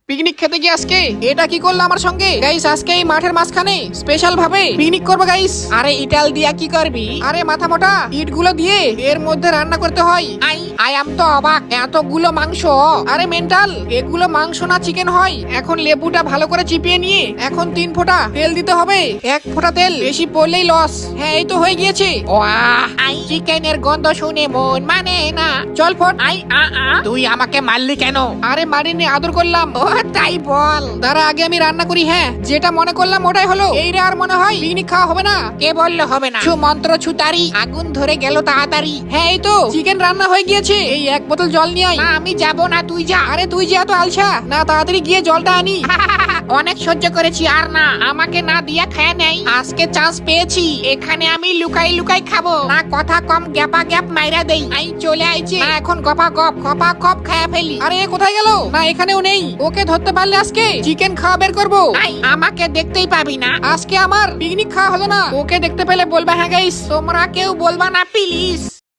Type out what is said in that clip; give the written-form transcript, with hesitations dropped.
Picnic খেতে গিয়ে আজকে এটা কি করলো আমার সঙ্গে গাইস। আজকে এই মাঠের মাঝখানে স্পেশাল ভাবে পিকনিক করবো গাইস। আরে ইটাল দিয়া কি করবি? আরে মাথা মোটা ইট গুলো দিয়ে এর মধ্যে রান্না করতে হয়। আই আম তো অবাক, এতগুলো মাংস। আরে মেন্টাল, এগুলো মাংস না চিকেন হয়। এখন লেবুটা ভালো করে চিপিয়ে নিয়ে এখন 3 ফোঁটা তেল দিতে হবে। 1 ফোঁটা তেল বেশি পড়লেই লস। হ্যাঁ এই তো হয়ে গিয়েছে। চিকেনের গন্ধ শুনে মন মানে না। চল ফট। তুই আমাকে মারলি কেন? আরে মারিনি, আদর করলাম। ও তাই বল। দাঁড়া আগে আমি রান্না করি। হ্যাঁ যেটা মনে করলাম ওটাই হলো। এই রে আর মনে হয় পিকনিক খাওয়া হবে না। কে বললো হবে না? ছু মন্ত্র ছুতারি, আগুন ধরে গেল তাড়াতাড়ি। হ্যাঁ এই তো চিকেন রান্না হয়ে গিয়েছে। এই 1 বোতল জল নিয়ে আয়। না আমি যাব না, তুই যা। আরে তুই যা তো আলসা না, তাড়াতাড়ি গিয়ে জলটা আনি। অনেক সহ্য করেছি আর না, আমাকে না দিয়া খায় নেই। আজকে চান্স পেয়েছি, এখানে আমি লুকাই লুকাই খাবো না। কথা কম গ্যাপা গ্যাপ মাইরা দেই। আই চলে আইছে না, এখন গপা গপ খায়া ফেলি। আরে কোথায় গেল? না এখানেও নেই। ওকে ধরতে পারলে আজকে চিকেন খাওয়া বের করবো। আমাকে দেখতেই পাবি না। আজকে আমার পিকনিক খাওয়া হলো না। ওকে দেখতে পেলে বলবা হ্যাঁ গাইস, তোমরা কেউ বলবা না প্লিজ।